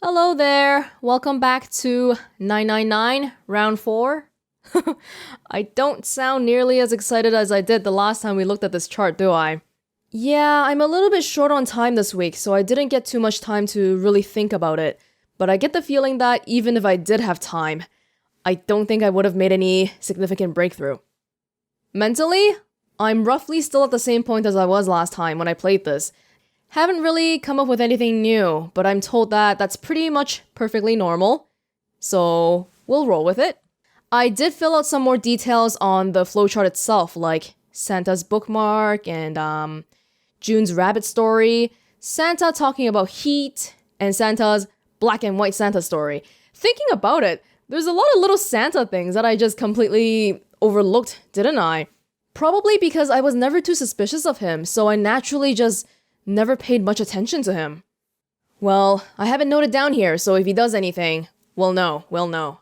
Hello there, welcome back to 999, round 4. I don't sound nearly as excited as I did the last time we looked at this chart, do I? Yeah, I'm a little bit short on time this week, so I didn't get too much time to really think about it. But I get the feeling that even if I did have time, I don't think I would have made any significant breakthrough. Mentally, I'm roughly still at the same point as I was last time when I played this. Haven't really come up with anything new, but I'm told that that's pretty much perfectly normal. So, we'll roll with it. I did fill out some more details on the flowchart itself, like Santa's bookmark and June's rabbit story, Santa talking about heat, and Santa's black and white Santa story. Thinking about it, there's a lot of little Santa things that I just completely overlooked, didn't I? Probably because I was never too suspicious of him, so I naturally just never paid much attention to him. Well, I have it noted down here, so if he does anything, we'll know.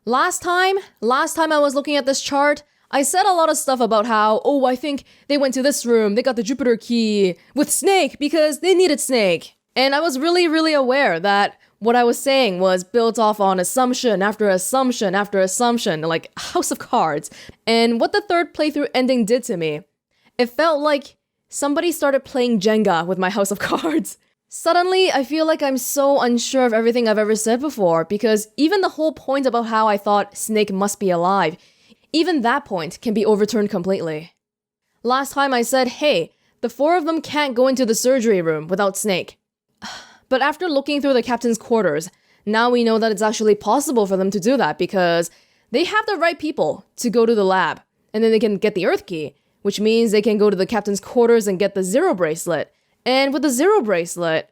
Last time I was looking at this chart, I said a lot of stuff about how, I think they went to this room, they got the Jupiter key with Snake because they needed Snake. And I was really aware that what I was saying was built off on assumption after assumption after assumption, like House of Cards. And what the third playthrough ending did to me, it felt like somebody started playing Jenga with my House of Cards. Suddenly, I feel like I'm so unsure of everything I've ever said before, because even the whole point about how I thought Snake must be alive, even that point can be overturned completely. Last time I said, hey, the 4 of them can't go into the surgery room without Snake. But after looking through the captain's quarters, now we know that it's actually possible for them to do that because they have the right people to go to the lab, and then they can get the Earth key, which means they can go to the captain's quarters and get the Zero Bracelet. And with the Zero Bracelet,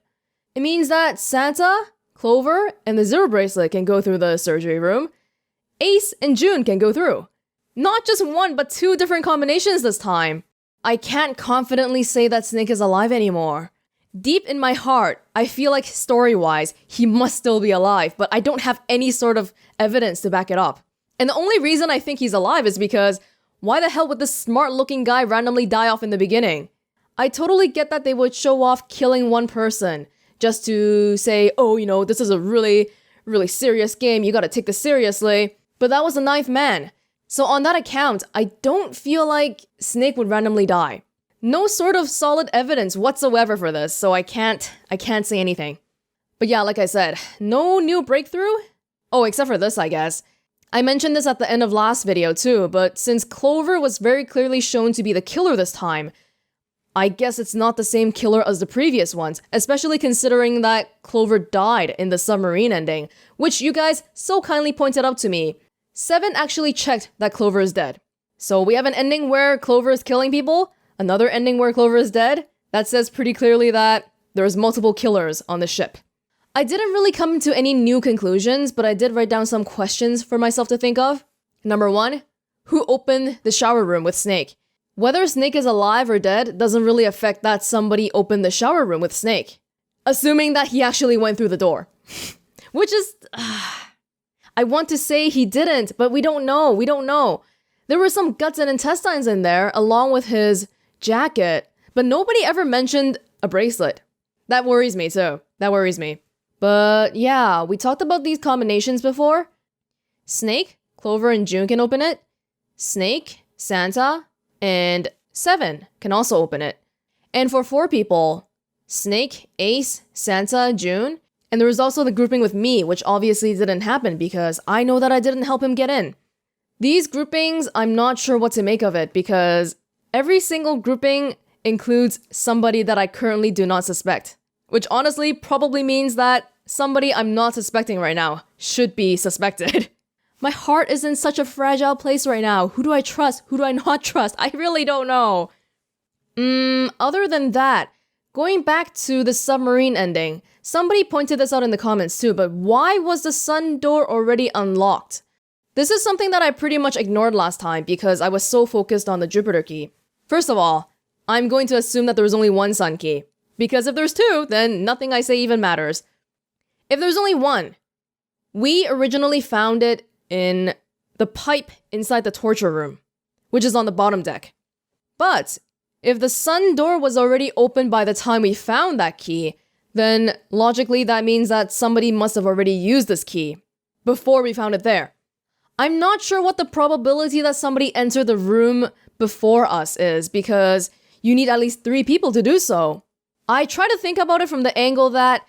it means that Santa, Clover, and the Zero Bracelet can go through the surgery room. Ace and June can go through. Not just one, but 2 different combinations this time. I can't confidently say that Snake is alive anymore. Deep in my heart, I feel like story-wise, he must still be alive, but I don't have any sort of evidence to back it up. And the only reason I think he's alive is because why the hell would this smart-looking guy randomly die off in the beginning? I totally get that they would show off killing one person just to say, this is a really serious game, you gotta take this seriously. But that was the 9th man. So on that account, I don't feel like Snake would randomly die. No sort of solid evidence whatsoever for this, so I can't say anything. But yeah, like I said, no new breakthrough? Oh, except for this, I guess. I mentioned this at the end of last video too, but since Clover was very clearly shown to be the killer this time, I guess it's not the same killer as the previous ones, especially considering that Clover died in the submarine ending, which you guys so kindly pointed out to me. 7 actually checked that Clover is dead. So we have an ending where Clover is killing people, another ending where Clover is dead. That says pretty clearly that there's multiple killers on the ship. I didn't really come to any new conclusions, but I did write down some questions for myself to think of. Number 1, who opened the shower room with Snake? Whether Snake is alive or dead doesn't really affect that somebody opened the shower room with Snake. Assuming that he actually went through the door. Which is... I want to say he didn't, but we don't know. There were some guts and intestines in there, along with his jacket, but nobody ever mentioned a bracelet. That worries me too. But yeah, we talked about these combinations before. Snake, Clover, and June can open it. Snake, Santa, and 7 can also open it. And for 4 people, Snake, Ace, Santa, June, and there was also the grouping with me, which obviously didn't happen because I know that I didn't help him get in. These groupings, I'm not sure what to make of it because every single grouping includes somebody that I currently do not suspect. Which honestly probably means that somebody I'm not suspecting right now should be suspected. My heart is in such a fragile place right now. Who do I trust? Who do I not trust? I really don't know. Other than that, going back to the submarine ending, somebody pointed this out in the comments too, but why was the sun door already unlocked? This is something that I pretty much ignored last time because I was so focused on the Jupiter key. First of all, I'm going to assume that there was only one sun key. Because if there's 2, then nothing I say even matters. If there's only 1, we originally found it in the pipe inside the torture room, which is on the bottom deck. But if the sun door was already open by the time we found that key, then logically that means that somebody must have already used this key before we found it there. I'm not sure what the probability that somebody entered the room before us is, because you need at least 3 people to do so. I try to think about it from the angle that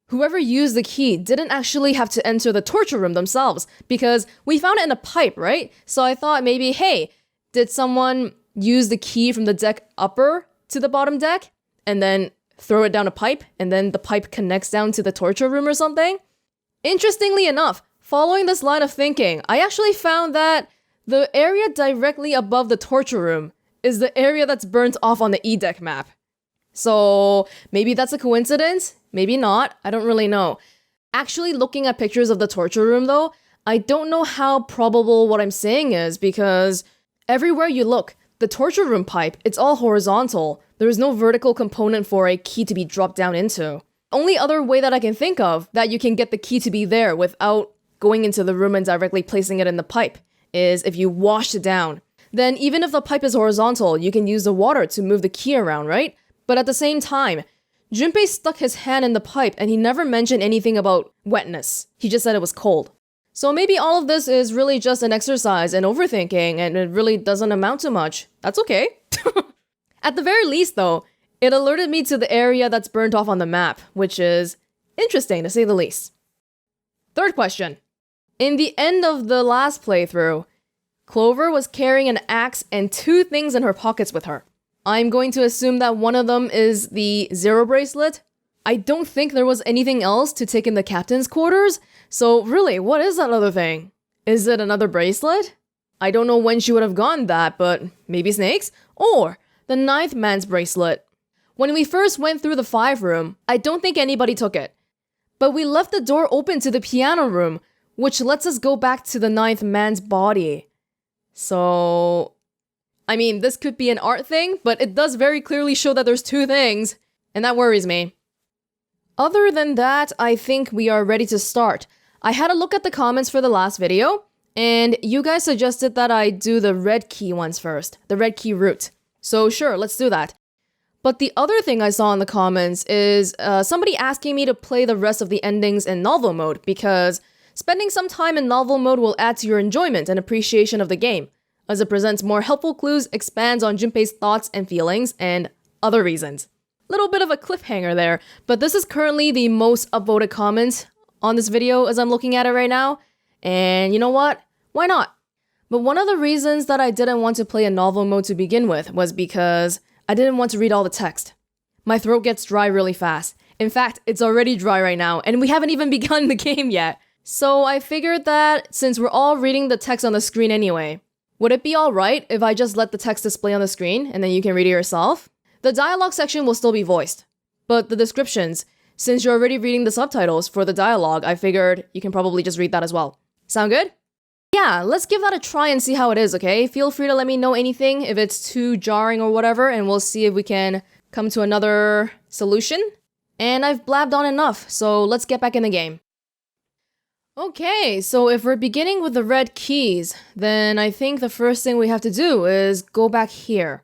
whoever used the key didn't actually have to enter the torture room themselves, because we found it in a pipe, right? So I thought maybe, hey, did someone use the key from the deck upper to the bottom deck and then throw it down a pipe, and then the pipe connects down to the torture room or something? Interestingly enough, following this line of thinking, I actually found that the area directly above the torture room is the area that's burnt off on the E-deck map. So maybe that's a coincidence, maybe not, I don't really know. Actually looking at pictures of the torture room though, I don't know how probable what I'm saying is, because everywhere you look, the torture room pipe, it's all horizontal. There is no vertical component for a key to be dropped down into. Only other way that I can think of that you can get the key to be there without going into the room and directly placing it in the pipe is if you wash it down. Then even if the pipe is horizontal, you can use the water to move the key around, right? But at the same time, Junpei stuck his hand in the pipe and he never mentioned anything about wetness. He just said it was cold. So maybe all of this is really just an exercise in overthinking and it really doesn't amount to much. That's okay. At the very least though, it alerted me to the area that's burnt off on the map, which is interesting to say the least. Third question. In the end of the last playthrough, Clover was carrying an axe and 2 things in her pockets with her. I'm going to assume that one of them is the Zero bracelet. I don't think there was anything else to take in the captain's quarters, so really, what is that other thing? Is it another bracelet? I don't know when she would have gotten that, but maybe snakes? Or the 9th man's bracelet. When we first went through the 5 room, I don't think anybody took it. But we left the door open to the piano room, which lets us go back to the 9th man's body. So, I mean, this could be an art thing, but it does very clearly show that there's 2 things, and that worries me. Other than that, I think we are ready to start. I had a look at the comments for the last video, and you guys suggested that I do the red key ones first, the red key route. So sure, let's do that. But the other thing I saw in the comments is somebody asking me to play the rest of the endings in novel mode, because spending some time in novel mode will add to your enjoyment and appreciation of the game, as it presents more helpful clues, expands on Junpei's thoughts and feelings, and other reasons. Little bit of a cliffhanger there, but this is currently the most upvoted comment on this video as I'm looking at it right now, and you know what? Why not? But one of the reasons that I didn't want to play in novel mode to begin with was because I didn't want to read all the text. My throat gets dry really fast. In fact, it's already dry right now, and we haven't even begun the game yet. So I figured that since we're all reading the text on the screen anyway, would it be alright if I just let the text display on the screen and then you can read it yourself? The dialogue section will still be voiced, but the descriptions, since you're already reading the subtitles for the dialogue, I figured you can probably just read that as well. Sound good? Yeah, let's give that a try and see how it is, okay? Feel free to let me know anything if it's too jarring or whatever, and we'll see if we can come to another solution. And I've blabbed on enough, so let's get back in the game. Okay, so if we're beginning with the red keys, then I think the first thing we have to do is go back here.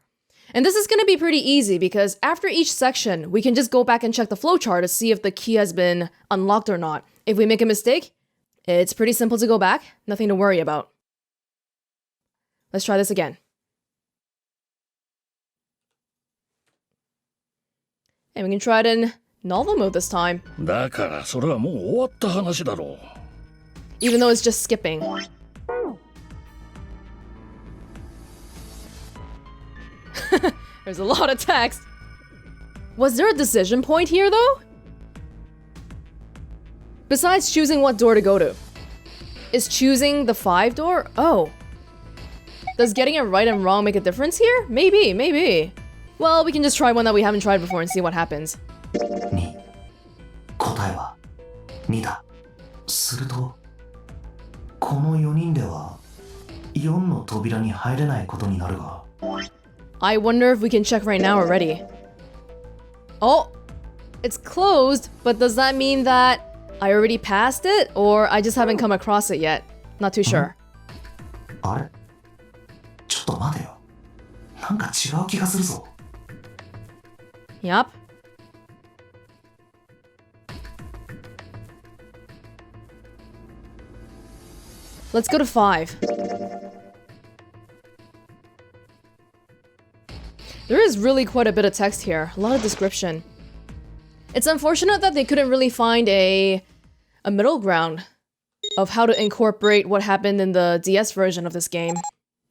And this is going to be pretty easy because after each section, we can just go back and check the flowchart to see if the key has been unlocked or not. If we make a mistake, it's pretty simple to go back, nothing to worry about. Let's try this again. And we can try it in novel mode this time. Even though it's just skipping. There's a lot of text. Was there a decision point here, though? Besides choosing what door to go to. Is choosing the 5 door? Oh. Does getting it right and wrong make a difference here? Maybe, maybe. Well, we can just try one that we haven't tried before and see what happens. 2答えは2だ。するとこの4人では4の扉に入れないことになるが。I wonder if we can check right now already. Oh, it's closed, but does that mean that I already passed it, or I just haven't come across it yet? Not too sure. あれ？ちょっと待てよ。なんか違う気がするぞ。Yup. Let's go to 5. There is really quite a bit of text here, a lot of description. It's unfortunate that they couldn't really find a middle ground of how to incorporate what happened in the DS version of this game.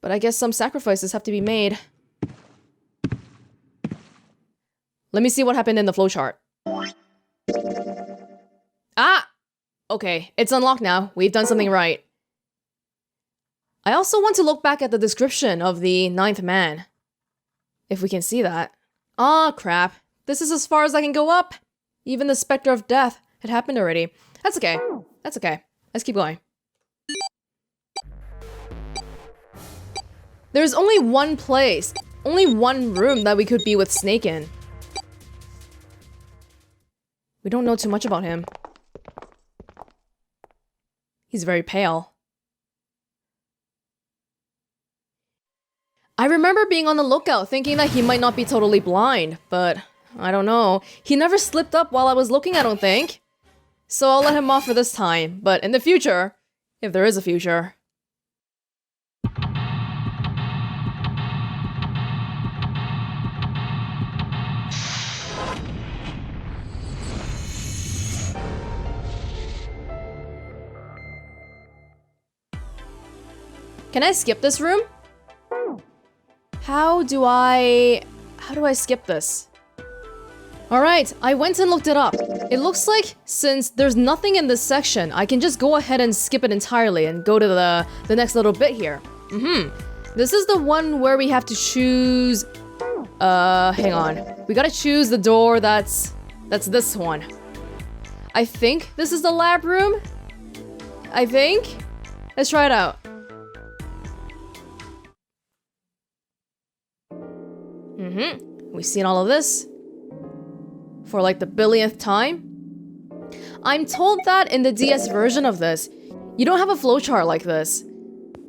But I guess some sacrifices have to be made. Let me see what happened in the flowchart. Ah! Okay, it's unlocked now. We've done something right. I also want to look back at the description of the 9th man. If we can see that. Ah, crap. This is as far as I can go up. Even the specter of death had happened already. That's okay. That's okay. Let's keep going. There's only one place, only one room that we could be with Snake in. We don't know too much about him. He's very pale. I remember being on the lookout, thinking that he might not be totally blind, but I don't know. He never slipped up while I was looking, I don't think. So I'll let him off for this time, but in the future, if there is a future. Can I skip this room? How do I skip this? Alright, I went and looked it up. It looks like since there's nothing in this section, I can just go ahead and skip it entirely and go to the next little bit here. This is the one where we have to choose... hang on. We gotta choose the door that's this one. I think this is the lab room? I think? Let's try it out. We've seen all of this for like the billionth time. I'm told that in the DS version of this, you don't have a flowchart like this.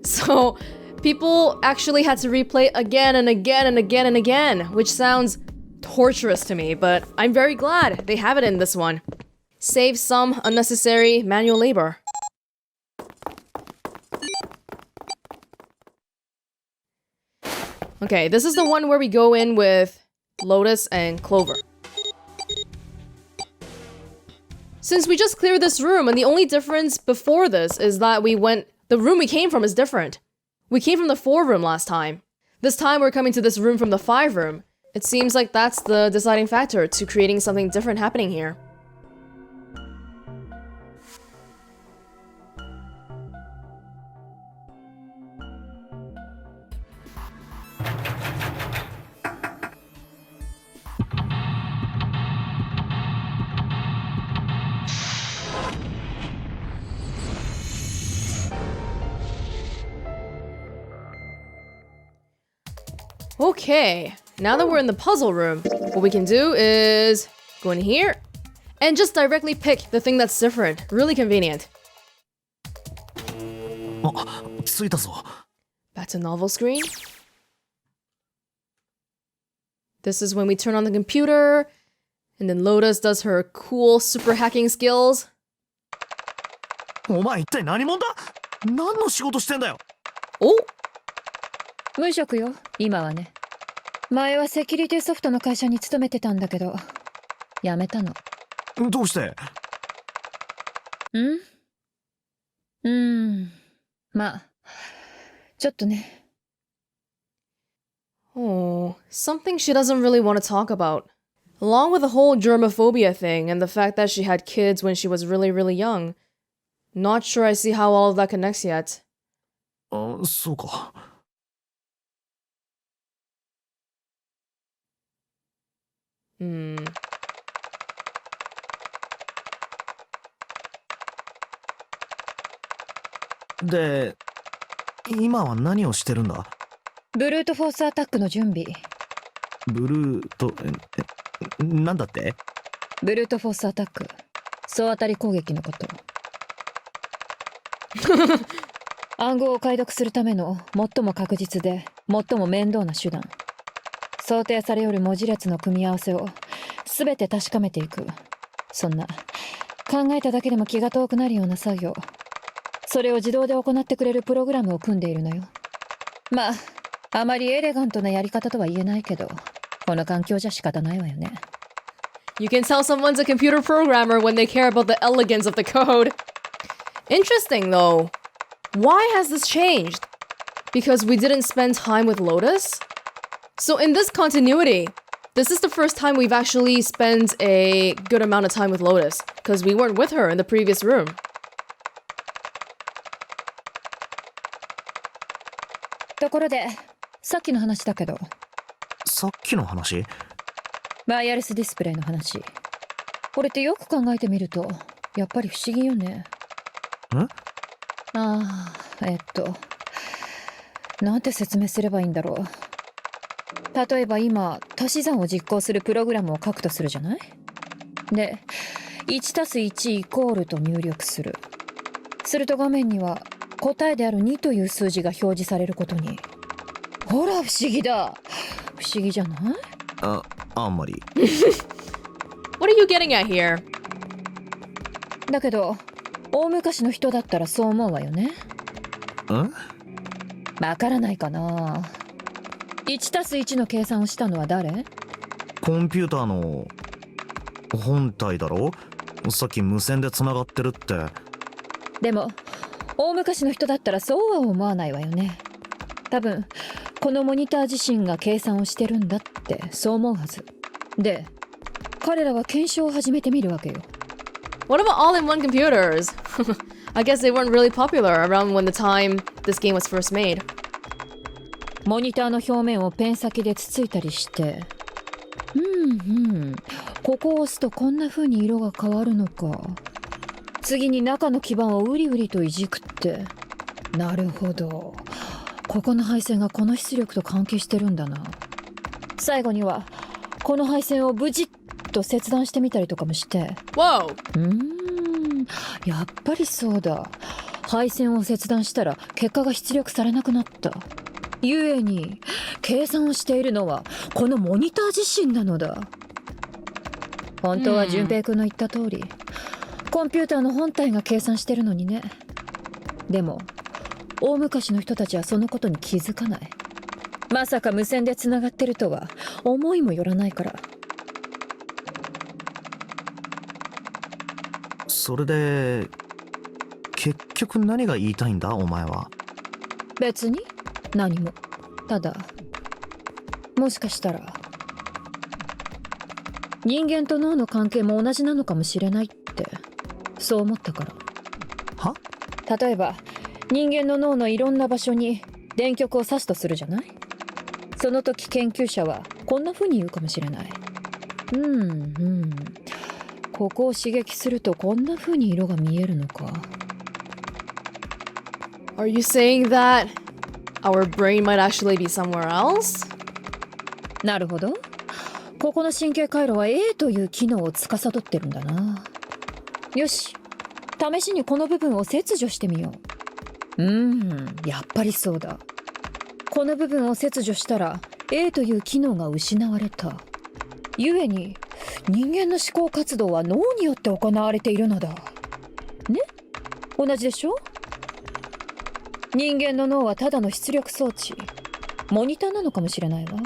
So people actually had to replay again and again and again and again, which sounds torturous to me, but I'm very glad they have it in this one. Save some unnecessary manual labor. Okay, this is the one where we go in with Lotus and Clover. Since we just cleared this room, and the only difference before this is that the room we came from is different. We came from the 4 room last time. This time we're coming to this room from the 5 room. It seems like that's the deciding factor to creating something different happening here. Okay, now that we're in the puzzle room, what we can do is go in here and just directly pick the thing that's different. Really convenient. Back to novel screen. This is when we turn on the computer, and then Lotus does her cool super hacking skills. お前一体何者だ？何の仕事してんだよ。お、無職よ、今はね。前はセキュリティソフトの会社に勤めてたんだけど、辞めたの。どうして？まあ、ちょっとね。Oh, something she doesn't really want to talk about. Along with the whole germophobia thing and the fact that she had kids when she was really, really young. Not sure I see how all of that connects yet. そうか。で、今は何をしてるんだ？ブルートフォースアタックの準備。ブルート、なんだって？ブルートフォースアタック。総当たり攻撃のこと。暗号を解読するための最も確実で最も面倒な手段。想定されよる文字列の組み合わせを全て確かめていく。そんな考えただけでも気が遠くなるような作業。それを自動で行ってくれるプログラムを組んでいるのよ。まあ、あまりエレガントなやり方とは言えないけど、この環境じゃ仕方ないわよね。You can tell someone's a computer programmer when they care about the elegance of the code. Interesting, though. Why has this changed? Because we didn't spend time with Lotus? So in this continuity, this is the first time we've actually spent a good amount of time with Lotus, because we weren't with her in the previous room. ところで、さっきの話だけど。さっきの話？ワイヤレスディスプレイの話。これってよく考えてみると、やっぱり不思議よね。なんて説明すればいいんだろう。例えば今、足し算を実行するプログラムを書くとするじゃない？で、1+1 イコールと入力する。すると画面には答えである2という数字が表示されることに。ほら不思議だ。不思議じゃない？あんまり。What are you getting at here? だけど、大昔の人だったらそう思うわよね。わからないかな。1+1 の計算をしたのは誰？コンピューターの本体だろ？さっき無線でつながってるって。でも大昔の人だったらそうは思わないわよね。多分このモニター自身が計算をしてるんだってそう思うはずで、彼らは検証を始めてみるわけよ。 What about all-in-one computers? I guess they weren't really popular around when the time this game was first made. モニターの表面をペン先でつついたりして、ここを押すとこんな風に色が変わるのか。次に中の基板をウリウリといじくって、なるほど、ここの配線がこの出力と関係してるんだな。最後にはこの配線をブチッと切断してみたりとかもして。 Whoa! やっぱりそうだ。配線を切断したら結果が出力されなくなった。ゆえに計算をしているのはこのモニター自身なのだ。本当は淳平君の言った通り、コンピューターの本体が計算してるのにね。でも大昔の人たちはそのことに気づかない。まさか無線でつながってるとは思いもよらないから。それで結局何が言いたいんだお前は。別に何も。ただもしかしたら人間と脳の関係も同じなのかもしれないってそう思ったから。は？例えば人間の脳のいろんな場所に電極を刺すとするじゃない。その時研究者はこんな風に言うかもしれない。ここを刺激するとこんな風に色が見えるのか。 Are you saying that our brain might actually be somewhere else? なるほど。ここの神経回路は A という機能を司ってるんだな。よし、試しにこの部分を切除してみよう。やっぱりそうだ。この部分を切除したら A という機能が失われた。ゆえに人間の思考活動は脳によって行われているのだ。ね？同じでしょ？人間の脳はただの出力装置、モニターなのかもしれないわ。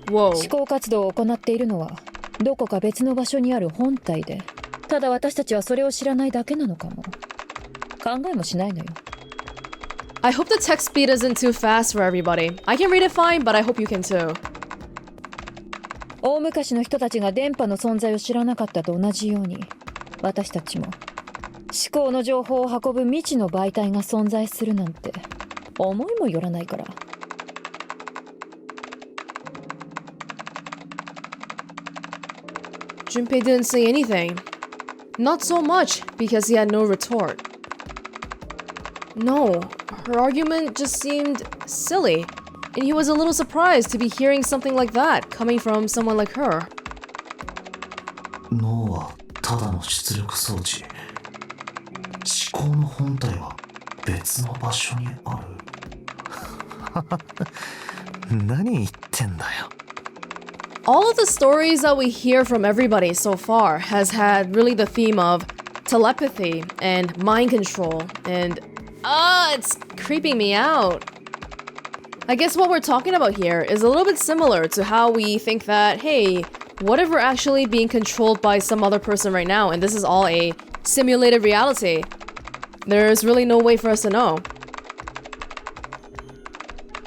Whoa. 思考活動を行っているのはどこか別の場所にある本体で、ただ私たちはそれを知らないだけなのかも。考えもしないのよ。I hope the text speed isn't too fast for everybody. I can read it fine, but I hope you can too. 大昔の人たちが電波の存在を知らなかったと同じように、私たちも思考の情報を運ぶ未知の媒体が存在するなんて思いもよらないから。Junpei didn't say anything. Not so much, because he had no retort. No, her argument just seemed silly, and he was a little surprised to be hearing something like that coming from someone like her. 脳はただの出力装置。思考の本体は別の場所にある。何言ってんだよ。All of the stories that we hear from everybody so far has had really the theme of telepathy and mind control and It's creeping me out. I guess what we're talking about here is a little bit similar to how we think that, hey, what if we're actually being controlled by some other person right now and this is all a simulated reality? There's really no way for us to know.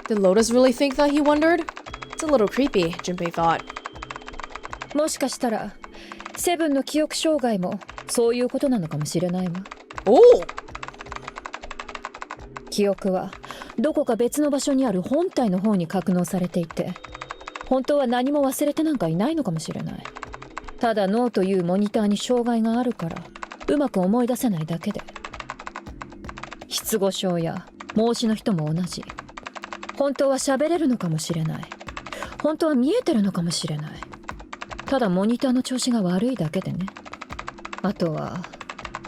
Did Lotus really think that, he wondered? It's a little creepy, Junpei thought. もしかしたらセブンの記憶障害もそういうことなのかもしれないわ。おお！記憶はどこか別の場所にある本体の方に格納されていて、本当は何も忘れてなんかいないのかもしれない。ただ脳というモニターに障害があるからうまく思い出せないだけで。失語症や孟子の人も同じ。本当は喋れるのかもしれない。本当は見えてるのかもしれない。ただモニターの調子が悪いだけでね。あとは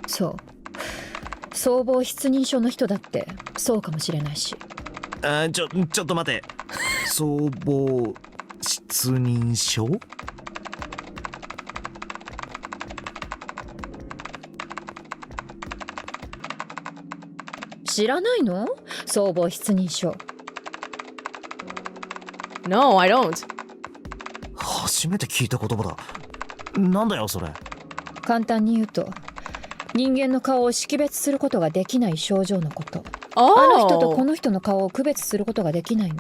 そう、総合失認症の人だってそうかもしれないし。ちょっと待て。総合失認症？知らないの？総合失認症。No, I don't. 初めて聞いた言葉だ。なんだよそれ。簡単に言うと、人間の顔を識別することができない症状のこと。Oh. あの人とこの人の顔を区別することができないの。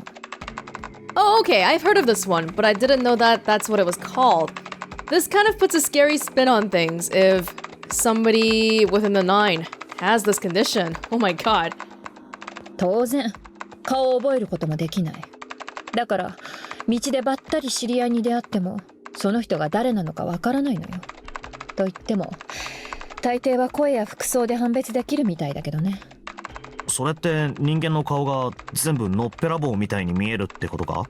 Oh, okay, I've heard of this one, but I didn't know that that's what it was called. This kind of puts a scary spin on things if somebody within the nine has this condition. Oh my god. 当然、顔を覚えることもできない。だから、道でばったり知り合いに出会っても、その人が誰なのかわからないのよ。と言っても、大抵は声や服装で判別できるみたいだけどね。それって人間の顔が全部のっぺらぼうみたいに見えるってことか？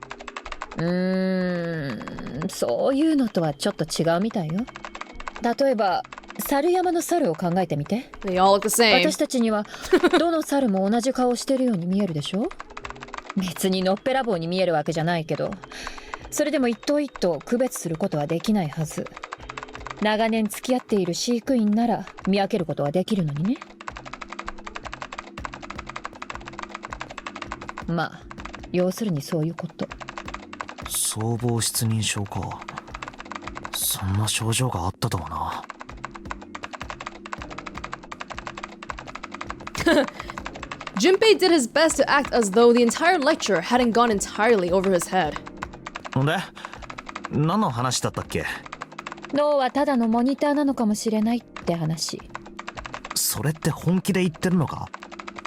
そういうのとはちょっと違うみたいよ。例えば猿山の猿を考えてみて。 They all look the same. 私たちにはどの猿も同じ顔してるように見えるでしょ。別にのっぺらぼうに見えるわけじゃないけど、それでも一頭一頭区別することはできないはず。長年付き合っている飼育員なら見分けることはできるのにね。まあ要するにそういうこと。総合失認症か。そんな症状があったとはな。Junpei did his best to act as though the entire lecture hadn't gone entirely over his head. ほんで何の話だったっけ？脳はただのモニターなのかもしれないって話。それって本気で言ってるのか？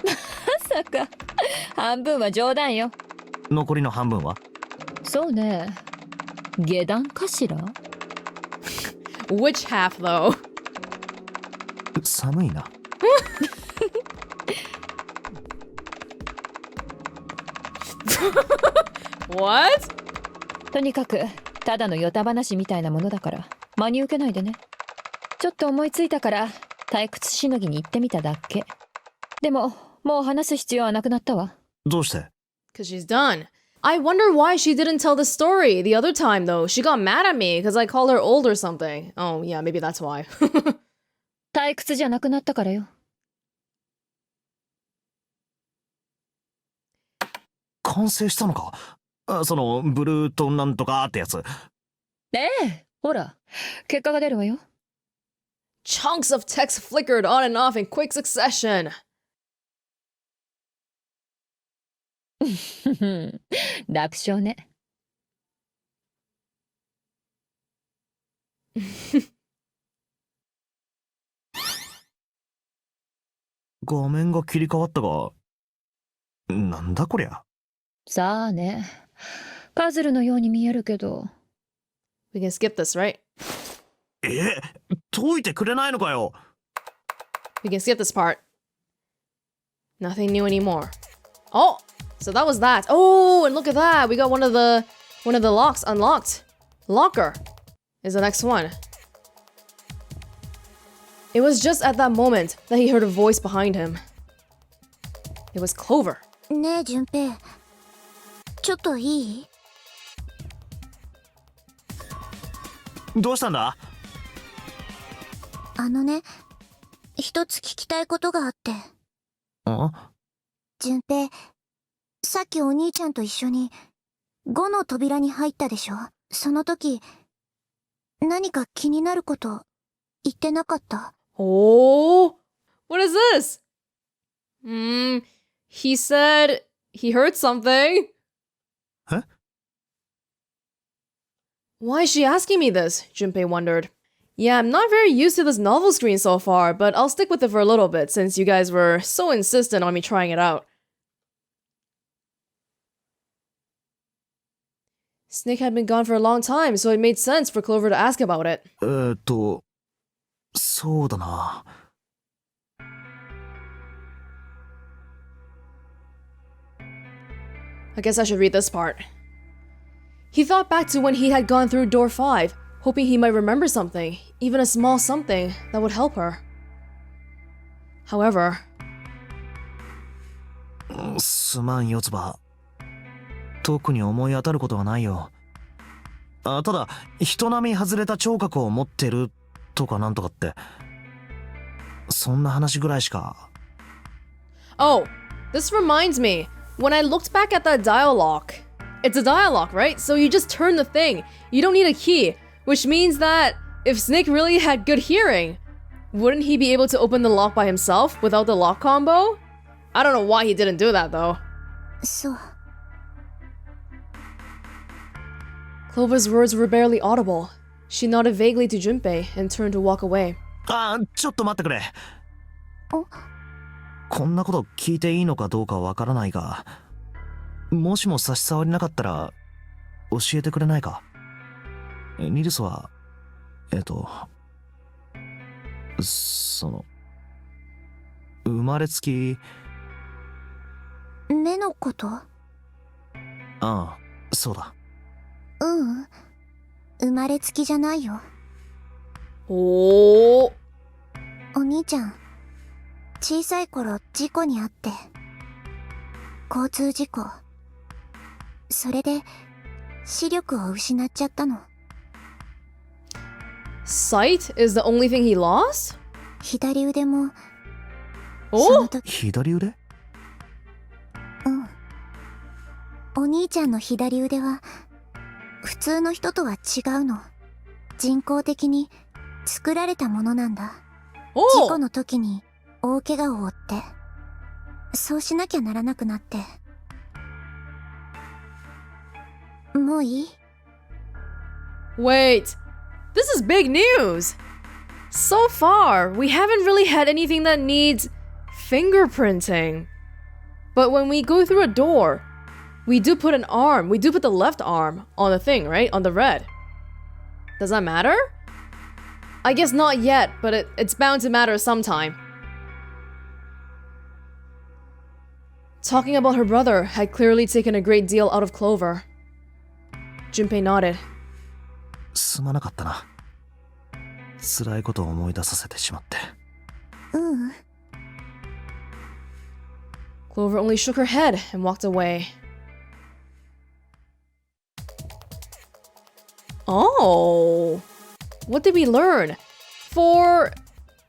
まさか半分は冗談よ。残りの半分は？そうね、下段かしら。 Which half, though? 寒いな。What? とにかくただのヨタ話みたいなものだから真に受けないでね。ちょっと思いついたから退屈しのぎに行ってみただけ。でももう話す必要はなくなったわ。どうして？ Because she's done. I wonder why she didn't tell the story the other time, though. She got mad at me because I called her old or something. Oh, yeah, maybe that's why. 退屈じゃなくなったからよ。完成したのか？そのブルーとなんとかってやつ。ええ、ほら結果が出るわよ。Chunks of text flickered on and off in quick succession. 楽勝ね。画面が切り替わったが、なんだこりゃ。さあね、パズルのように見えるけど。We can skip this, right? 解いてくれないのかよ。 We can skip this part. Nothing new anymore. Oh, so that was that. Oh, and look at that. We got one of the locks unlocked. Locker is the next one. It was just at that moment that he heard a voice behind him. It was Clover. ねえ順平、ちょっといい？どうしたんだ？ね、一つ聞きたいことがあって。あ順平、さっきお兄ちゃんと一緒に5の扉に入ったでしょ。その時、何か気になること言ってなかった？ Oh, what is this? He said he heard something. Huh? Why is she asking me this? Junpei wondered. Yeah, I'm not very used to this novel screen so far, but I'll stick with it for a little bit since you guys were so insistent on me trying it out. Snake had been gone for a long time, so it made sense for Clover to ask about it. そうだな。I guess I should read this part. He thought back to when he had gone through door 5, hoping he might remember something, even a small something that would help her. However... すまんよつば。特に思い当たることはないよ。ただ、人並み外れた聴覚を持ってるとかなんとかって。そんな話ぐらいしか。Oh, this reminds me. When I looked back at that dialogue, it's a dialogue, right? So you just turn the thing. You don't need a key, which means that if Snake really had good hearing, wouldn't he be able to open the lock by himself without the lock combo? I don't know why he didn't do that though. そう。Clover's words were barely audible. She nodded vaguely to Junpei and turned to walk away. ちょっと待ってくれ。お、こんなこと聞いていいのかどうかわからないが、もしも差し障りなかったら教えてくれないか。ニルスは生まれつき。目のこと？ああ、そうだ。生まれつきじゃないよ。おー。お兄ちゃん、小さい頃事故に遭って、交通事故。それで視力を失っちゃったの。Sight is the only thing he lost? 左腕も、お？その時、左腕？お兄ちゃんの左腕は普通の人とは違うの。人工的に作られたものなんだ。事故の時に大怪我を負って、そうしなきゃならなくなって。もういい？ Wait, this is big news! So far, we haven't really had anything that needs fingerprinting. But when we go through a door, we do put the left arm on the thing, right? On the red. Does that matter? I guess not yet, but it's bound to matter sometime. Talking about her brother had clearly taken a great deal out of Clover. Junpei nodded. すまなかったな。辛いことを思い出させてしまって。Clover only shook her head and walked away. Oh, what did we learn? For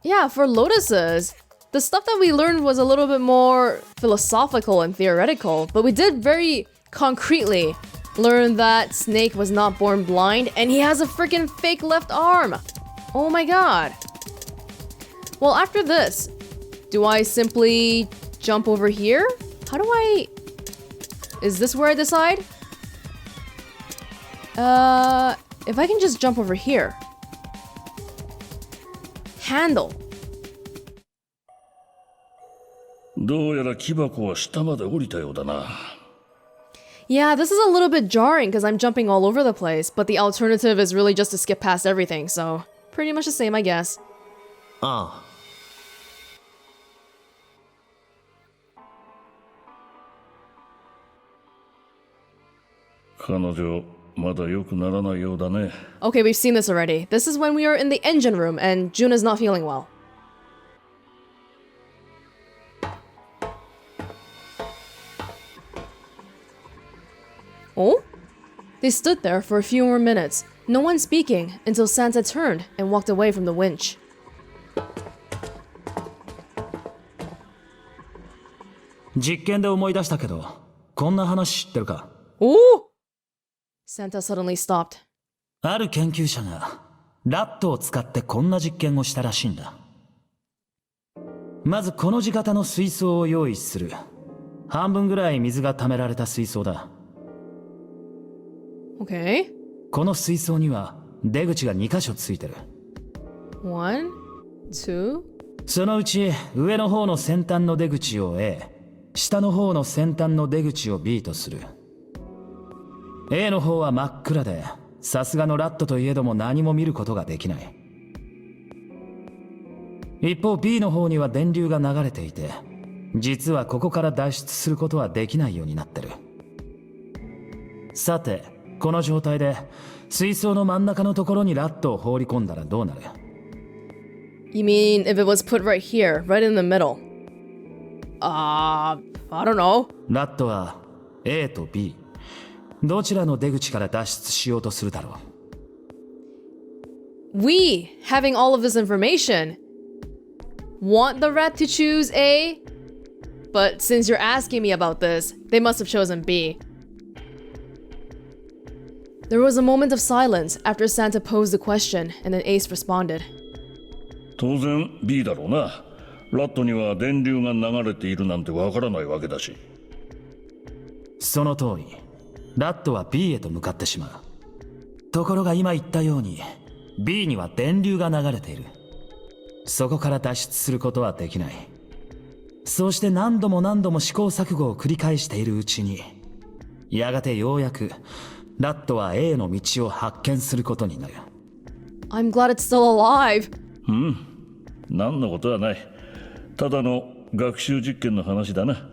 lotuses, the stuff that we learned was a little bit more philosophical and theoretical, but we did very concretely learn that Snake was not born blind and he has a freaking fake left arm. Oh my god. Well, after this, do I simply jump over here? How do I... Is this where I decide? If I can just jump over here. Handle. どうやら木箱は下まで降りたようだな。Yeah, this is a little bit jarring because I'm jumping all over the place, but the alternative is really just to skip past everything, so pretty much the same, I guess. ああ。彼女、まだ良くならないようだね。 Okay, we've seen this already. This is when we are in the engine room and June is not feeling well. Oh? They stood there for a few more minutes, no one speaking, until Santa turned and walked away from the winch. 実験で思い出したけど、こんな話知ってるか？ Ooh! Santa suddenly stopped. ある研究者がラットを使ってこんな実験をしたらしいんだ。まずこの字型の水槽を用意する。半分ぐらい水が溜められた水槽だ。Okay. この水槽には出口が2箇所ついてる。 One, two. そのうち上の方の先端の出口を A、下の方の先端の出口を B とする。 A の方は真っ暗で、さすがのラットといえども何も見ることができない。一方 B の方には電流が流れていて、実はここから脱出することはできないようになってる。さて、この状態で水槽の真ん中のところにラットを放り込んだらどうなる？ You mean if it was put right here, right in the middle? I don't know. ラットは A と B どちらの出口から脱出しようとするだろう。 We, having all of this information, want the rat to choose A? But since you're asking me about this, they must have chosen B. There was a moment of silence after Santa posed the question, and then Ace responded. 当然 B だろうな。ラットには電流が流れているなんてわからないわけだし。その通り、ラットは B へと向かってしまう。ところが今言ったように B には電流が流れている。そこから脱出することはできない。そうして何度も何度も試行錯誤を繰り返しているうちに、やがてようやくラットは A の道を発見することになる。 I'm glad it's still alive. 何のことはない。ただの学習実験の話だな。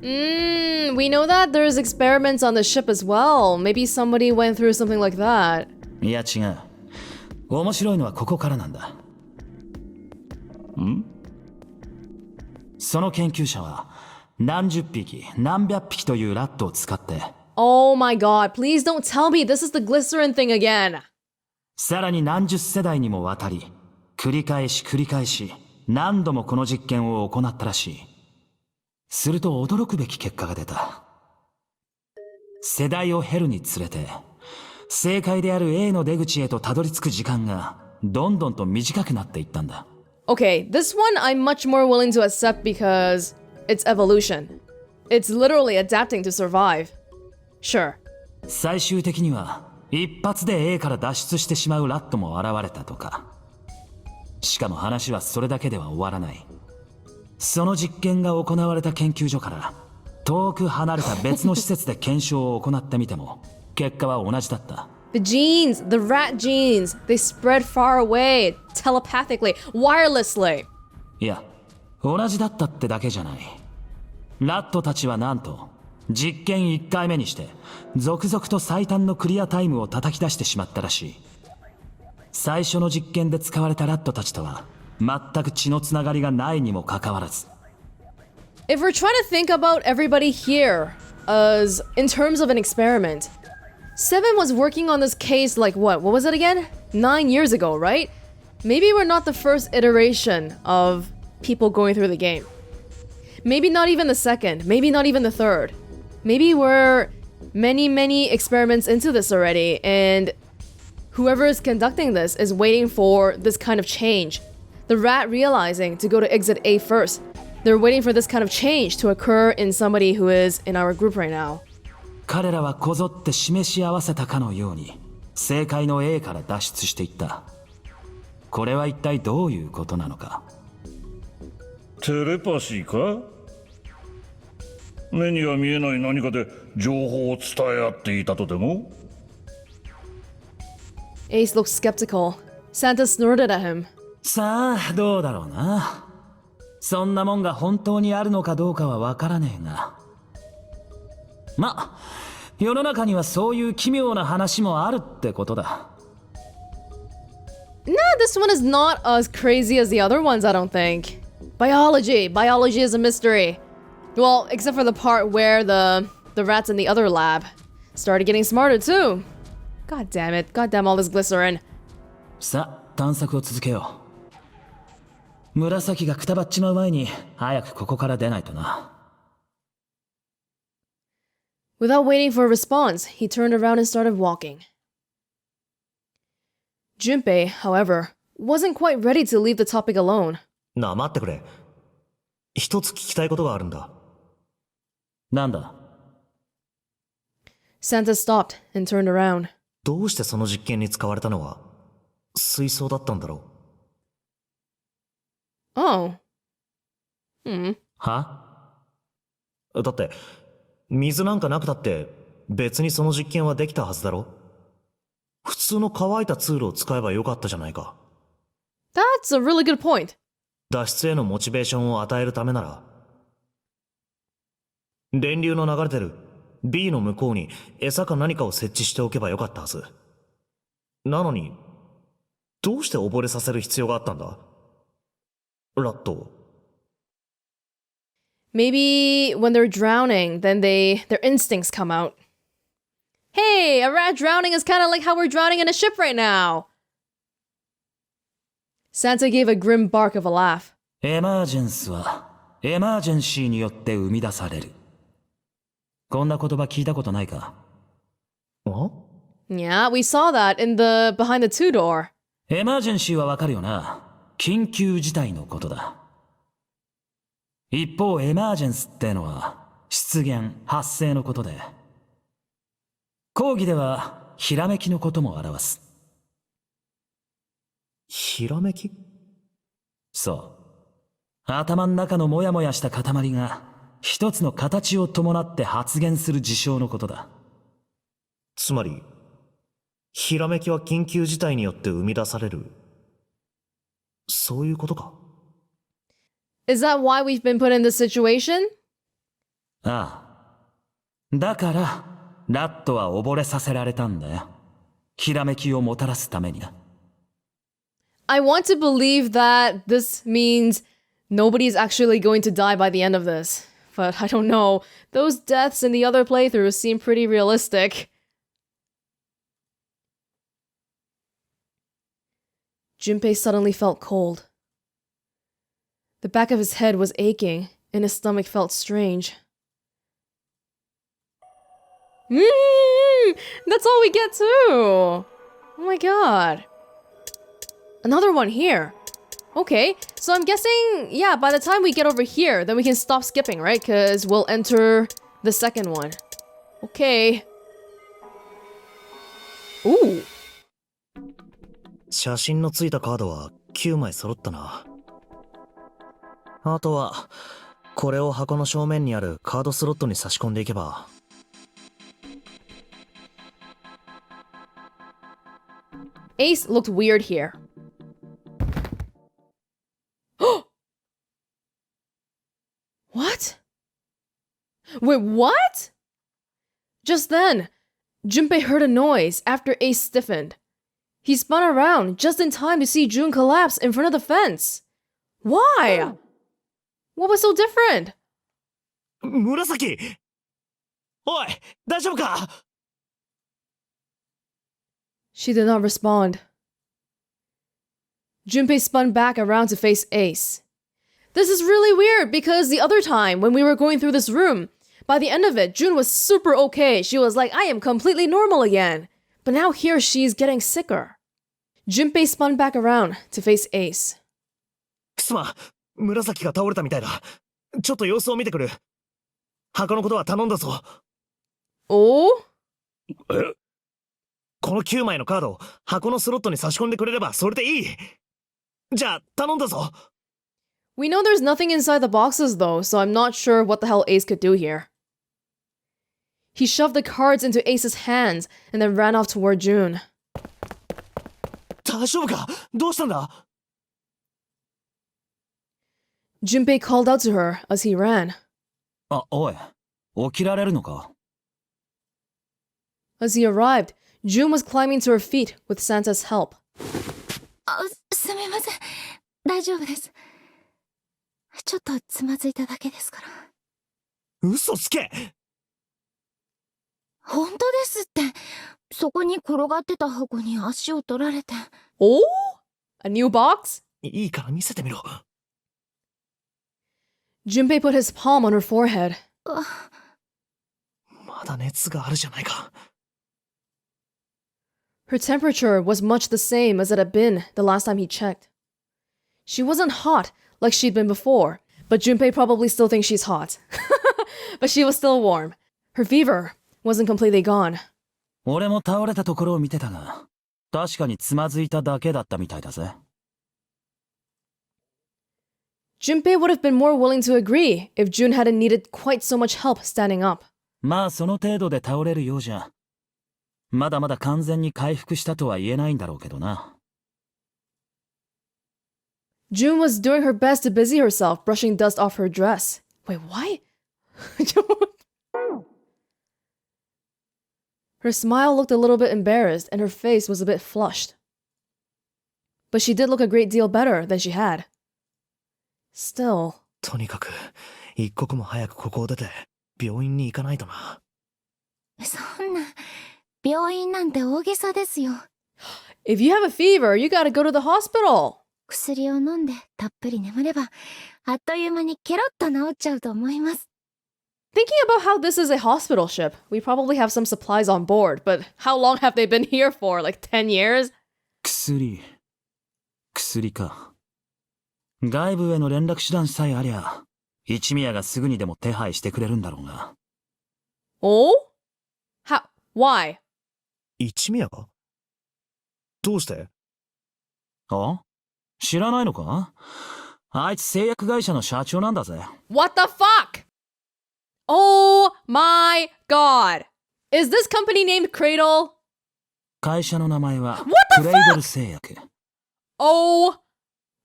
We know that there's experiments on the ship as well. Maybe somebody went through something like that. いや違う。面白いのはここからなんだ。その研究者は何十匹何百匹というラットを使って、 Oh my god, please don't tell me this is the glycerin thing again. さらに何十世代にもわたり繰り返し何度もこの実験を行ったらしい。すると驚くべき結果が出た。世代を経るにつれて正解である A の出口へとたどり着く時間がどんどんと短くなっていったんだ。 Okay, this one I'm much more willing to accept because it's evolution. It's literally adapting to survive. Sure. 最終的には一発で A から脱出してしまうラットも現れたとか。しかも話はそれだけでは終わらない。その実験が行われた研究所から遠く離れた別の施設で検証を行ってみても結果は同じだった。 The genes, the rat genes, they spread far away, telepathically, wirelessly. いや、同じだったってだけじゃない。ラットたちはなんと実験1回目にして続々と最短のクリアタイムを叩き出してしまったらしい。最初の実験で使われたラットたちとは全く血のつながりがないにもかかわらず。 If we're trying to think about everybody here as in terms of an experiment, Seven was working on this case like what was it again? 9 years ago, right? Maybe we're not the first iteration of people going through the game. Maybe not even the second, maybe not even the third. Maybe we're many experiments into this already, and whoever is conducting this is waiting for this kind of change. The rat realizing to go to exit A first. They're waiting for this kind of change to occur in somebody who is in our group right now. 彼らはこぞって示し合わせたかのように正解の A から脱出していった。これは一体どういうことなのか。テレパシーか？目には見えない何かで情報を伝え合っていたとでも？ Ace looked skeptical. Santa snorted at him. さあどうだろうな。そんなもんが本当にあるのかどうかはわからねえが、ま、世の中にはそういう奇妙な話もあるってことだ。 Nah, this one is not as crazy as the other ones, I don't think. Biology is a mystery. Well, except for the part where the rats in the other lab started getting smarter too. God damn it. God damn all this glycerin. さあ探索を続けよ紫がくたばっちまう前に早くここから出ないとな。Without waiting for a response, he turned around and started walking. Junpei, however, wasn't quite ready to leave the topic alone. なあ待ってくれ。一つ聞きたいことがあるんだ。なんだ？ Santa stopped and turned around. どうしてその実験に使われたのは水槽だったんだろう。 Oh. は？だって水なんかなくたって別にその実験はできたはずだろ。普通の乾いた通路を使えばよかったじゃないか。 That's a really good point. 脱出へのモチベーションを与えるためなら、電流の流れてる B の向こうに餌か何かを設置しておけばよかったはず。なのにどうして溺れさせる必要があったんだ、ラットを。Maybe when they're drowning, then their instincts come out. Hey, a rat drowning is kind of like how we're drowning in a ship right now. Santa gave a grim bark of a laugh. エマージェンスはエマージェンシーによって生み出される。こんな言葉聞いたことないか？ Yeah, we saw that in the behind the two door. エマージェンシーはわかるよな。緊急事態のことだ。一方エマージェンスってのは出現発生のことで、講義ではひらめきのことも表す。ひらめき？そう。頭の中のモヤモヤした塊が一つの形を伴って発現する事象のことだ。つまりひらめきは緊急事態によって生み出される、そういうことか。 Is that why we've been put in this situation? ああ。だからラットは溺れさせられたんだよ。ひらめきをもたらすためにな。I want to believe that this means nobody's actually going to die by the end of this. But I don't know. Those deaths in the other playthroughs seem pretty realistic. Junpei suddenly felt cold. The back of his head was aching, and his stomach felt strange. That's all we get too! Oh my god. Another one here. Okay, so I'm guessing, yeah, by the time we get over here, then we can stop skipping, right? Because we'll enter the second one. Okay. Ooh. 写真のついたカードは9枚揃ったな。あとはこれを箱の正面にあるカードスロットに差し込んでいけば。Ace looked weird here. What? Wait, what? Just then, Junpei heard a noise after Ace stiffened. He spun around just in time to see June collapse in front of the fence. Why? What was so different? 紫！おい、大丈夫か？ She did not respond. Junpei spun back around to face Ace. This is really weird because the other time when we were going through this room, by the end of it, June was super okay. She was like, I am completely normal again. But now here she's getting sicker. Junpei spun back around to face Ace. すまん、紫が倒れたみたいだ。ちょっと様子を見てくる。箱のことは頼んだぞ。Oh? この9枚のカードを箱のスロットに差し込んでくれればそれでいい。じゃあ頼んだぞ。We know there's nothing inside the boxes though, so I'm not sure what the hell Ace could do here. He shoved the cards into Ace's hands and then ran off toward June. 大丈夫か？どうしたんだ？ Junpei called out to her as he ran. あ、おい、起きられるのか？ As he arrived, June was climbing to her feet with Santa's help. すみません。大丈夫です。ちょっとつまずいただけですから。嘘つけ！本当ですって。そこに転がってた箱に足を取られて。Oh? A new box? いいから見せてみろ。Junpei put his palm on her forehead. まだ熱があるじゃないか。 Her temperature was much the same as it had been the last time he checked. She wasn't hot like she'd been before, but Junpei probably still thinks she's hot. But she was still warm. Her fever wasn't completely gone. 俺も倒れたところを見てたが、確かにつまずいただけだったみたいだぜ。Junpei would have been more willing to agree if Jun hadn't needed quite so much help standing up. まあその程度で倒れるようじゃ、まだまだ完全に回復したとは言えないんだろうけどな。Jun was doing her best to busy herself brushing dust off her dress. Wait, what? Her smile looked a little bit embarrassed and her face was a bit flushed. But she did look a great deal better than she had. Still. とにかく、一刻も早くここを出て、病院に行かないとな。そんな、病院なんて大げさですよ。If you have a fever, you gotta go to the hospital. 薬を飲んでたっぷり眠れば、あっという間にケロッと治っちゃうと思います。Thinking about how this is a hospital ship, we probably have some supplies on board, but how long have they been here for? Like 10 years? 薬か。外部への連絡手段さえありゃ、一宮がすぐにでも手配してくれるんだろうが。Oh? Why? 一宮が？どうして？あ？知らないのか？あいつ製薬会社の社長なんだぜ。What the fuck? Oh my god. Is this company named Cradle? 会社の名前は What the クレイドル製薬。Oh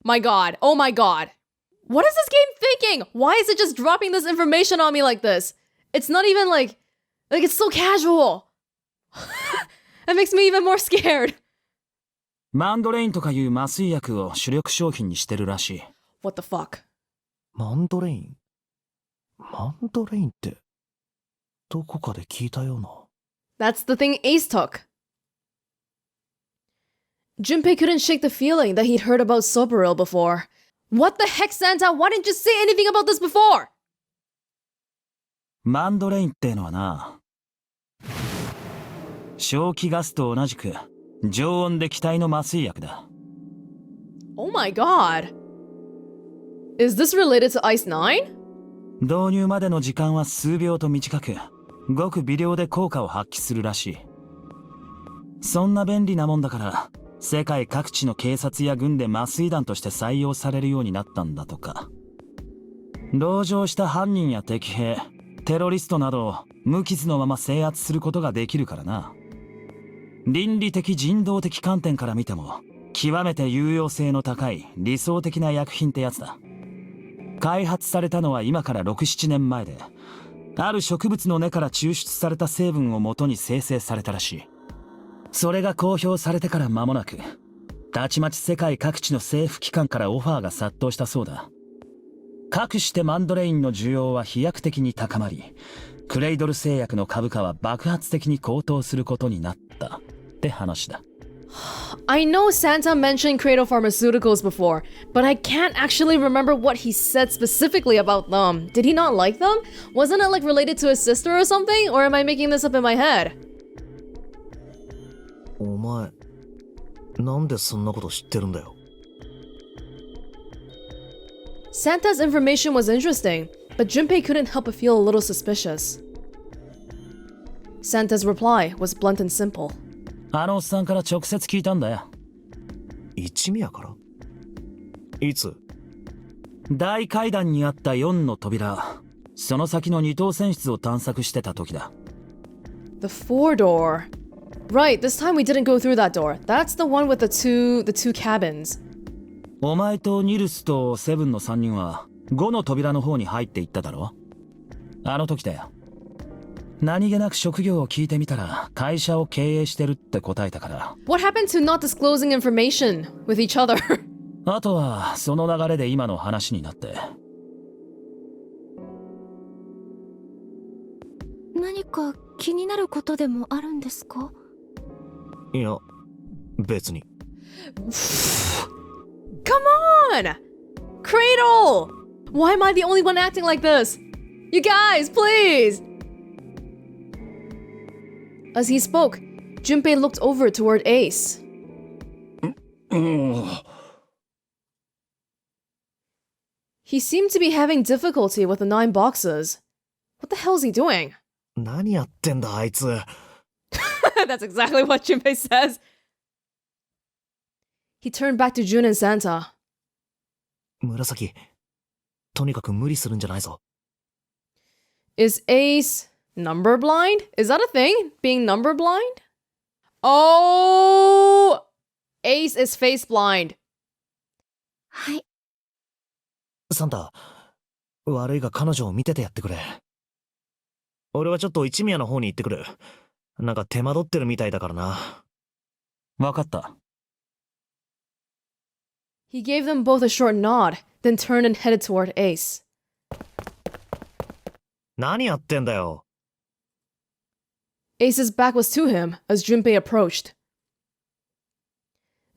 my god. Oh my god. What is this game thinking? Why is it just dropping this information on me like this? It's not even like it's so casual. That makes me even more scared. マンドレインとかいう麻酔薬を主力商品にしてるらしい。What the fuck? マンドレイン？マンドレインって、どこかで聞いたような。That's the thing Ace took. Junpei couldn't shake the feeling that he'd heard about Soberil before. What the heck, Santa? Why didn't you say anything about this before? マンドレインってのはな、正気ガスと同じく常温で気体の麻酔薬だ。Oh my god. Is this related to Ice 9? 導入までの時間は数秒と短く、ごく微量で効果を発揮するらしい。そんな便利なもんだから、世界各地の警察や軍で麻酔弾として採用されるようになったんだとか。同情した犯人や敵兵、テロリストなどを無傷のまま制圧することができるからな。倫理的人道的観点から見ても、極めて有用性の高い理想的な薬品ってやつだ。開発されたのは今から6、7年前で、ある植物の根から抽出された成分をもとに生成されたらしい。それが公表されてから間もなく、たちまち世界各地の政府機関からオファーが殺到したそうだ。かくしてマンドレインの需要は飛躍的に高まり、クレイドル製薬の株価は爆発的に高騰することになったって話だ。I know Santa mentioned Cradle Pharmaceuticals before, but I can't actually remember what he said specifically about them. Did he not like them? Wasn't it like related to his sister or something? Or am I making this up in my head? お前、なんでそんなこと知ってるんだよ。Santa's information was interesting, but Junpei couldn't help but feel a little suspicious. Santa's reply was blunt and simple. あのおっさんから直接聞いたんだよ。一宮から？いつ？大階段にあった4の扉、その先の二等船室を探索してた時だ。The four door. Right, this time we didn't go through that door. That's the one with the two cabins. お前とニルスとセブンの3人は5の扉の方に入っていっただろ？あの時だよ。何気なく職業を聞いてみたら会社を経営してるって答えたから。What happened to not disclosing information with each other? あとはその流れで今の話になって。何か気になることでもあるんですか？いや、別に。Come on! Cradle! Why am I the only one acting like this? You guys, please! As he spoke, Junpei looked over toward Ace. He seemed to be having difficulty with the 9 boxes. What the hell is he doing? 何やってんだあいつ。That's exactly what Junpei says. He turned back to Jun and Santa. 紫、とにかく無理するんじゃないぞ。Is Ace number blind? Is that a thing? Being number blind? Oh! Ace is face blind. はい。サンタ、悪いが彼女を見ててやってくれ。俺はちょっと一宮の方に行ってくる。なんか手間取ってるみたいだからな。わかった。He gave them both a short nod, then turned and headed toward Ace. 何やってんだよ。Ace's back was to him as Junpei approached.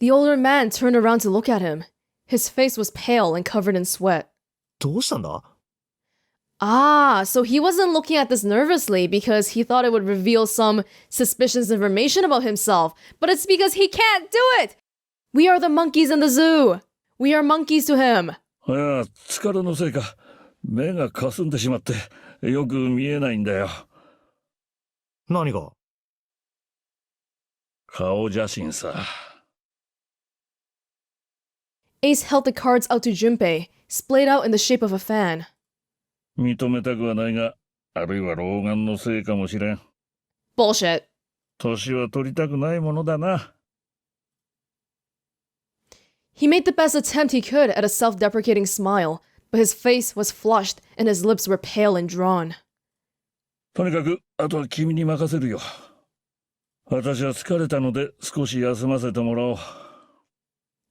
The older man turned around to look at him. His face was pale and covered in sweat. どうしたんだ？ Ah, so he wasn't looking at this nervously because he thought it would reveal some suspicious information about himself, but it's because he can't do it! We are the monkeys in the zoo! We are monkeys to him! いや、疲れのせいか、目がかすんでしまって、よく見えないんだよ。何が？顔写真さ。Ace held the cards out to Junpei, splayed out in the shape of a fan. 認めたくはないが、あるいは老眼のせいかもしれん。Bullshit. 年は取りたくないものだな。He made the best attempt he could at a self-deprecating smile, but his face was flushed and his lips were pale and drawn. とにかく、あとは君に任せるよ。私は疲れたので少し休ませてもらおう。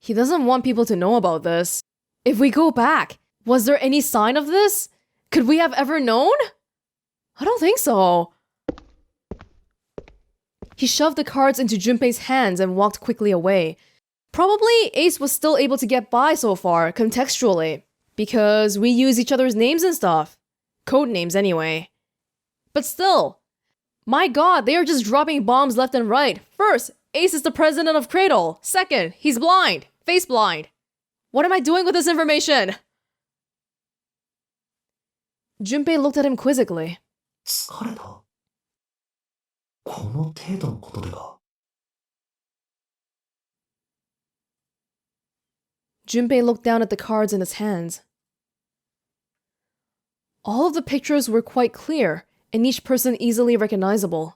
He doesn't want people to know about this. If we go back, was there any sign of this? Could we have ever known? I don't think so. He shoved the cards into Junpei's hands and walked quickly away. Probably Ace was still able to get by so far, contextually, because we use each other's names and stuff. Code names anyway. But still, my god, they are just dropping bombs left and right. First, Ace is the president of Cradle. Second, he's blind. Face blind. What am I doing with this information? Junpei looked at him quizzically. 疲れた？この程度のことでか？ Junpei looked down at the cards in his hands. All of the pictures were quite clear, and each person easily recognizable.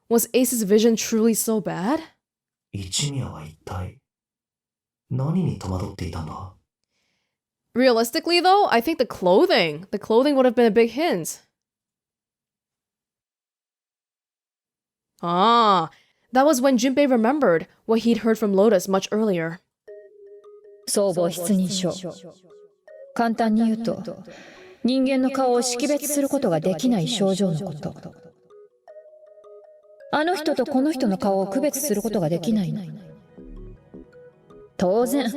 Was Ace's vision truly so bad? 一宮は一体何に戸惑っていたんだ？ Realistically though, I think the clothing would have been a big hint. Ah, that was when Junpei remembered what he'd heard from Lotus much earlier. 相貌失認症。簡単に言うと、人間の顔を識別することができない症状のこと。あの人とこの人の顔を区別することができないの。当然、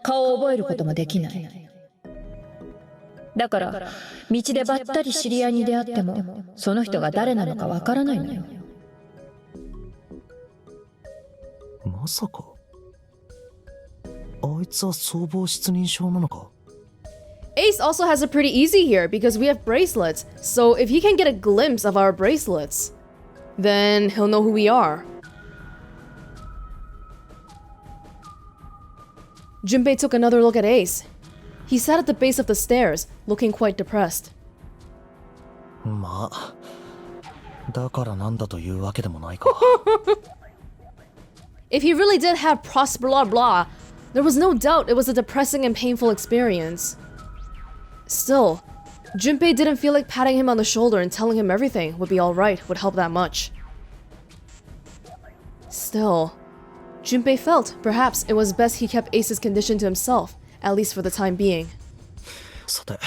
顔を覚えることもできない。だから、道でばったり知り合いに出会っても、その人が誰なのかわからないのよ。まさか。あいつは相貌失認症なのか？ Ace also has it pretty easy here because we have bracelets, so if he can get a glimpse of our bracelets, then he'll know who we are. Junpei took another look at Ace. He sat at the base of the stairs, looking quite depressed. まあ、だからなんだというわけでもないか。If he really did have pros blah blah, there was no doubt it was a depressing and painful experience. Still, Junpei didn't feel like patting him on the shoulder and telling him everything would be alright would help that much. Still, Junpei felt perhaps it was best he kept Ace's condition to himself, at least for the time being. さて。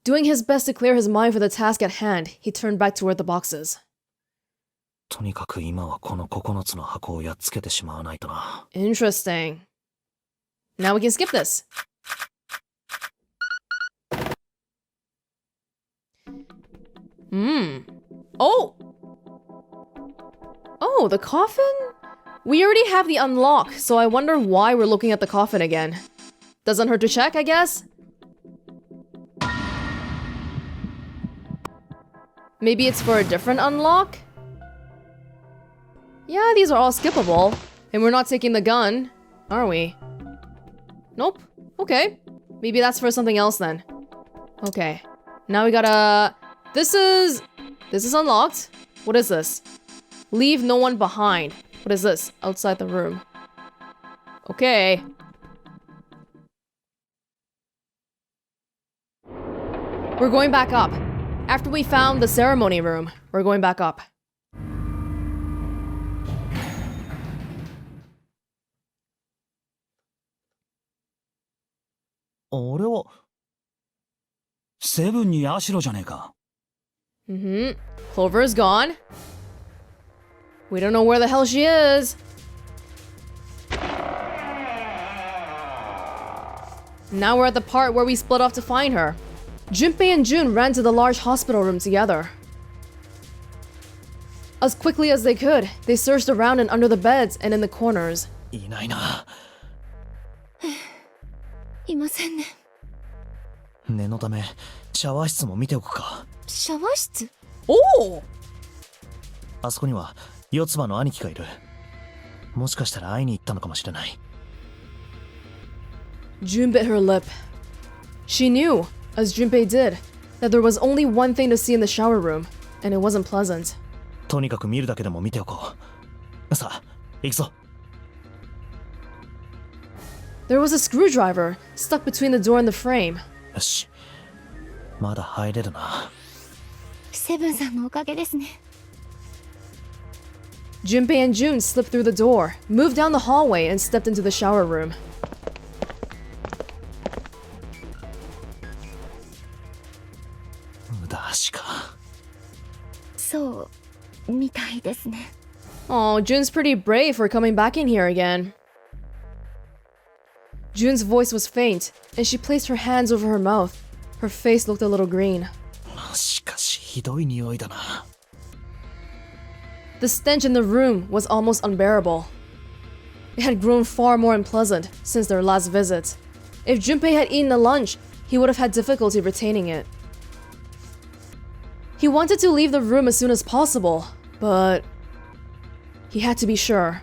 Doing his best to clear his mind for the task at hand, he turned back toward the boxes. とにかく今はこの9つの箱をやっつけてしまわないとな。Interesting. Now we can skip this. Oh! Oh, the coffin? We already have the unlock, so I wonder why we're looking at the coffin again. Doesn't hurt to check, I guess? Maybe it's for a different unlock? Yeah, these are all skippable. And we're not taking the gun, are we? Nope. Okay. Maybe that's for something else then. Okay. Now we gotta... This is unlocked. What is this? Leave no one behind. What is this? Outside the room. Okay. We're going back up. After we found the ceremony room, we're going back up. Sevenにアシロじゃねえか。Clover is gone. We don't know where the hell she is. Now we're at the part where we split off to find her. Junpei and Jun ran to the large hospital room together. As quickly as they could, they searched around and under the beds and in the corners. いないな。いませんね。念のためシャワー室も見ておくか。シャワー室？Oh! あそこには四つ葉の兄貴がいる。もしかしたら会いに行ったのかもしれない。Jun bit her lip. She knew, as Junpei did, that there was only one thing to see in the shower room, and it wasn't pleasant. とにかく見るだけでも見ておこう。さあ、行くぞ。There was a screwdriver stuck between the door and the frame. よし、まだ入れるな。セブンさんのおかげですね。Junpei and Jun slipped through the door, moved down the hallway, and stepped into the shower room. 無駄足か。そうみたいですね。Oh, Jun's pretty brave for coming back in here again. Jun's voice was faint, and she placed her hands over her mouth. Her face looked a little green. しかしひどい匂いだな。The stench in the room was almost unbearable. It had grown far more unpleasant since their last visit. If Junpei had eaten a lunch, he would have had difficulty retaining it. He wanted to leave the room as soon as possible, but he had to be sure.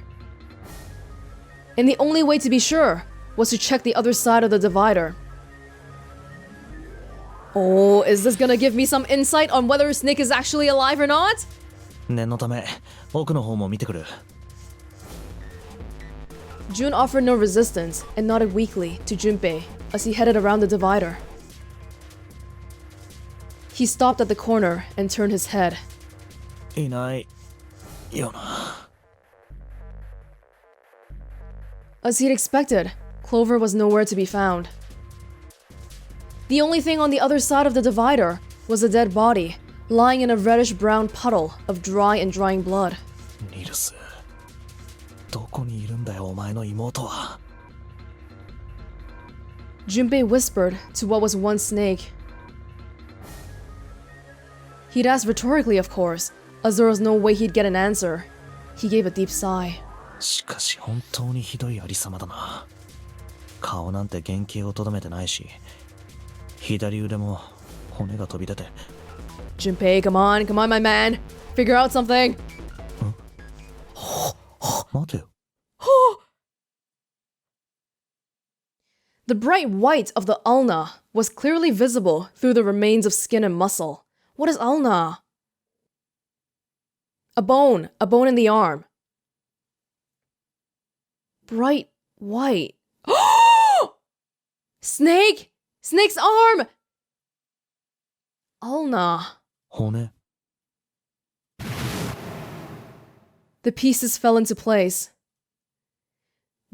And the only way to be sure was to check the other side of the divider. Oh, is this gonna give me some insight on whether Snake is actually alive or not? 念のため奥の方も見てくる。Jun offered no resistance and nodded weakly to Junpei as he headed around the divider. He stopped at the corner and turned his head. いないよな。As he'd expected, Clover was nowhere to be found. The only thing on the other side of the divider was a dead body, lying in a reddish-brown puddle of dry and drying blood. ニルス、どこにいるんだよお前の妹は。Junpei whispered to what was one Snake. He'd asked rhetorically, of course, as there was no way he'd get an answer. He gave a deep sigh. しかし本当にひどいありさまだな。顔なんて原型をとどめてないし、左腕も骨が飛び出て。Junpei, come on, my man. Figure out something. 待てよ。The bright white of the ulna was clearly visible through the remains of skin and muscle. What is ulna? A bone in the arm. Bright white. Snake! Snake's arm! Ulna. 骨。 The pieces fell into place.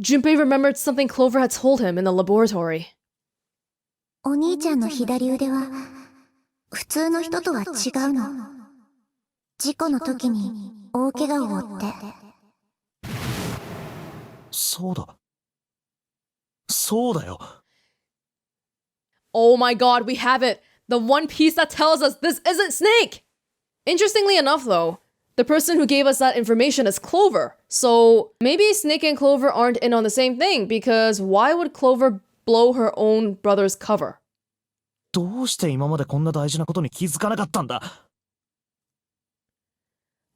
Junpei remembered something Clover had told him in the laboratory. お兄ちゃんの左腕は普通の人とは違うの。事故の時に大怪我を負って。そうだ。そうだよ。 Oh my god, we have it! The one piece that tells us this isn't Snake! Interestingly enough, though, the person who gave us that information is Clover. So maybe Snake and Clover aren't in on the same thing, because why would Clover blow her own brother's cover? どうして今までこんな大事なことに気づかなかったんだ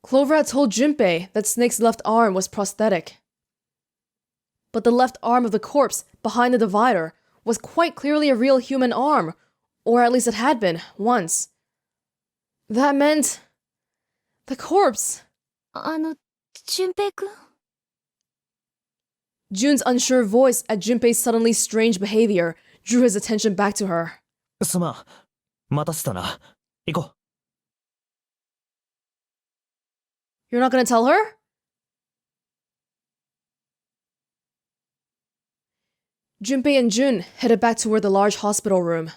Clover had told Junpei that Snake's left arm was prosthetic. But the left arm of the corpse behind the divider was quite clearly a real human arm, or at least it had been, once. That meant... the corpse. 俊平くん Jun's unsure voice at Junpei's suddenly strange behavior drew his attention back to her. すまん。待たせたな。行こ You're not gonna tell her? Junpei and Jun headed back toward the large hospital room.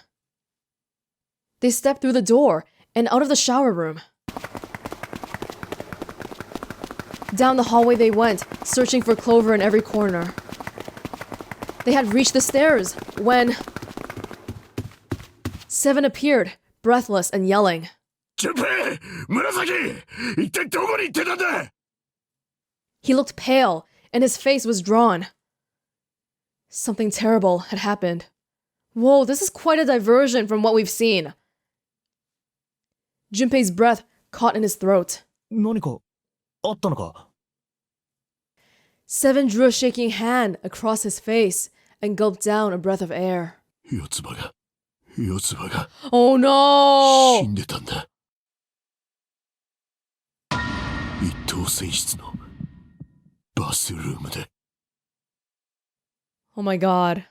They stepped through the door and out of the shower room. Down the hallway they went, searching for Clover in every corner. They had reached the stairs when... Seven appeared, breathless and yelling. Junpei! Murasaki! 一体どこに行ってたんだ He looked pale, and his face was drawn. Something terrible had happened. Whoa, this is quite a diversion from what we've seen. Junpei's breath caught in his throat. う。何かあったのか Seven drew a shaking hand across his face and gulped down a breath of air. 四つ葉が Oh no! 死んでたんだ。一等船室のバスルームで。 Oh my god.